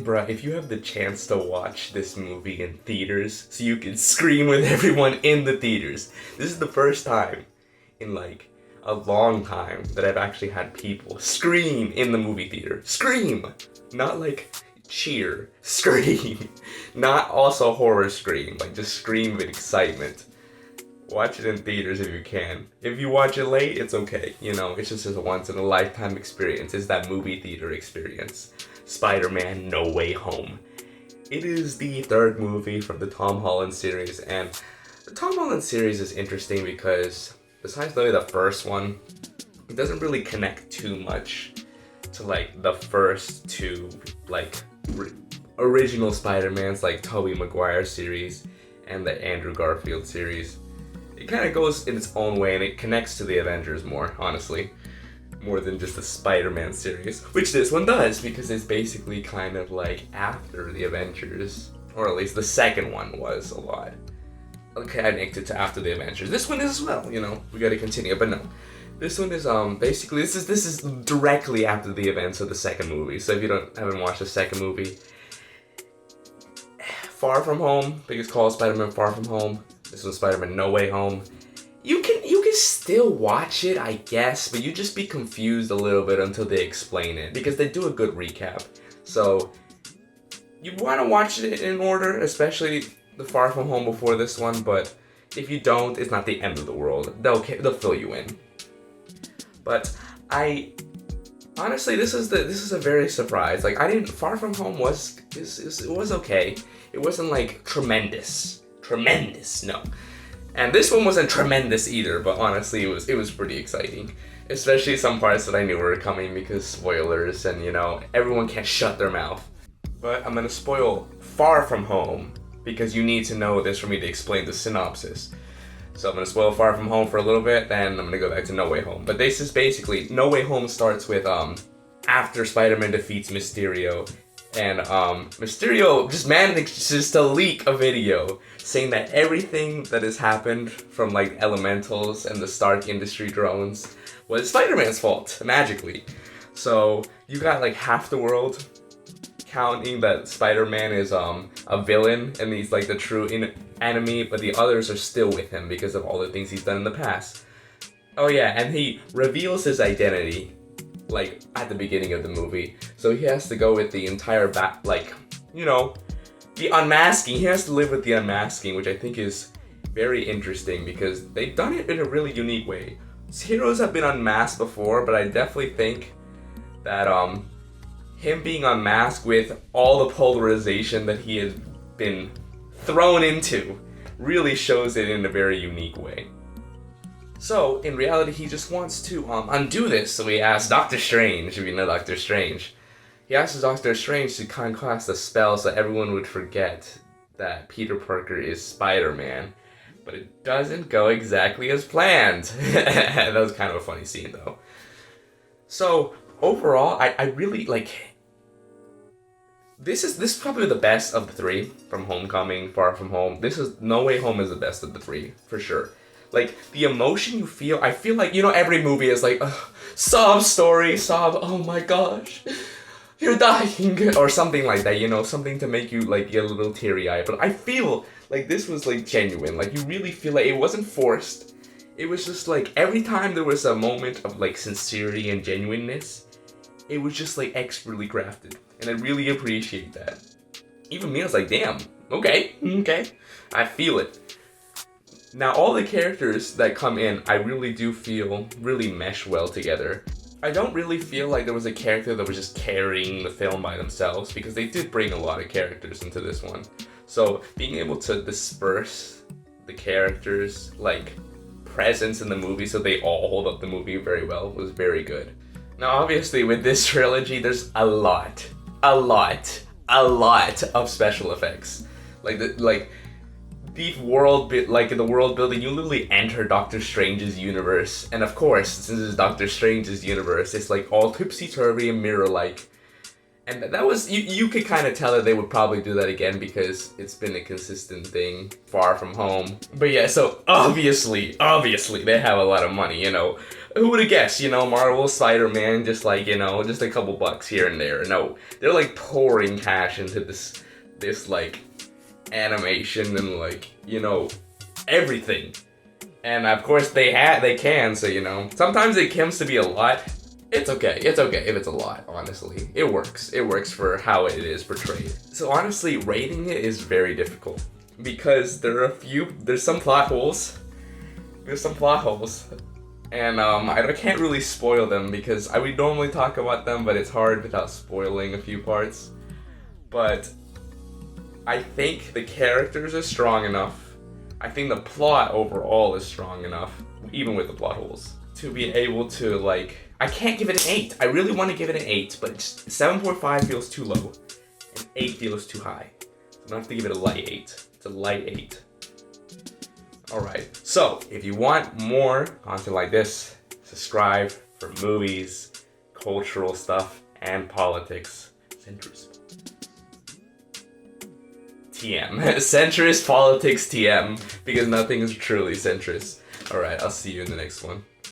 Bruh, if you have the chance to watch this movie in theaters so you can scream with everyone in the theaters, this is the first time in like a long time that I've actually had people scream in the movie theater. Scream! Not like cheer. Scream. Not also horror scream, like just scream with excitement. Watch it in theaters if you can. If you watch it late, it's okay. You know, it's just a once in a lifetime experience. It's that movie theater experience. Spider-Man No Way Home. It is the third movie from the Tom Holland series, and the Tom Holland series is interesting because besides really the first one, it doesn't really connect too much to like the first two like original Spider-Mans, like Tobey Maguire series and the Andrew Garfield series. It kind of goes in its own way and it connects to the Avengers more, honestly. More than just the Spider-Man series, which this one does, because it's basically kind of like after the Avengers, or at least the second one was a lot connected to after the Avengers. This one is as well, you know, we gotta continue, but no. This one is basically this is directly after the events of the second movie. So if you haven't watched the second movie, Far From Home, because called Spider-Man Far From Home. This was Spider-Man No Way Home. You can still watch it, I guess, but you just be confused a little bit until they explain it, because they do a good recap. So you want to watch it in order, especially the Far From Home before this one. But if you don't, it's not the end of the world. They'll fill you in. But honestly, this is a very surprise. Like Far From Home was it was okay. It wasn't like tremendous, no. And this one wasn't tremendous either, but honestly, it was pretty exciting. Especially some parts that I knew were coming because spoilers, and you know, everyone can't shut their mouth. But I'm gonna spoil Far From Home because you need to know this for me to explain the synopsis. So I'm gonna spoil Far From Home for a little bit, then I'm gonna go back to No Way Home. But this is basically, No Way Home starts with after Spider-Man defeats Mysterio. And Mysterio just manages to leak a video saying that everything that has happened from like elementals and the Stark Industry drones was Spider-Man's fault, magically. So you got like half the world counting that Spider-Man is a villain and he's like the true enemy, but the others are still with him because of all the things he's done in the past. Oh yeah, and he reveals his identity like at the beginning of the movie, so he has to go with the entire the unmasking. He has to live with the unmasking, which I think is very interesting because they've done it in a really unique way. Heroes have been unmasked before, but I definitely think that him being unmasked with all the polarization that he has been thrown into really shows it in a very unique way. So, in reality, he just wants to undo this, so he asks Doctor Strange, if you know Doctor Strange. He asks Doctor Strange to cast a spell so everyone would forget that Peter Parker is Spider-Man. But it doesn't go exactly as planned. That was kind of a funny scene, though. So, overall, I really, This is probably the best of the three, from Homecoming, Far From Home. No Way Home is the best of the three, for sure. Like, the emotion you feel, I feel like, you know, every movie is like, sob story, oh my gosh, you're dying, or something like that, you know, something to make you, like, get a little teary-eyed. But I feel like this was, like, genuine. Like, you really feel like it wasn't forced. It was just, like, every time there was a moment of, like, sincerity and genuineness, it was just, like, expertly crafted. And I really appreciate that. Even me, I was like, damn, okay, I feel it. Now, all the characters that come in, I really do feel really mesh well together. I don't really feel like there was a character that was just carrying the film by themselves, because they did bring a lot of characters into this one. So, being able to disperse the characters, like, presence in the movie so they all hold up the movie very well was very good. Now, obviously, with this trilogy, there's a lot of special effects. The world building, you literally enter Doctor Strange's universe, and of course, since it's Doctor Strange's universe, it's like all topsy-turvy and mirror-like, And that was, you could kind of tell that they would probably do that again because it's been a consistent thing, Far From Home. But yeah, so obviously, they have a lot of money, you know. Who would have guessed, you know, Marvel, Spider-Man, just like, you know, just a couple bucks here and there. No, they're like pouring cash into this like animation and like, you know, everything. And of course they can, so you know, sometimes it comes to be a lot. It's okay if it's a lot, honestly. It works for how it is portrayed. So honestly, rating it is very difficult because there's some plot holes. And I can't really spoil them because I would normally talk about them, but it's hard without spoiling a few parts. But I think the characters are strong enough. I think the plot overall is strong enough, even with the plot holes, to be able to like, I can't give it an 8. I really want to give it an 8, but 7.5 feels too low, and 8 feels too high. So I'm gonna have to give it a light 8. It's a light 8. Alright, so if you want more content like this, subscribe for movies, cultural stuff, and politics. Centrist. TM. Centrist politics TM, because nothing is truly centrist. Alright, I'll see you in the next one.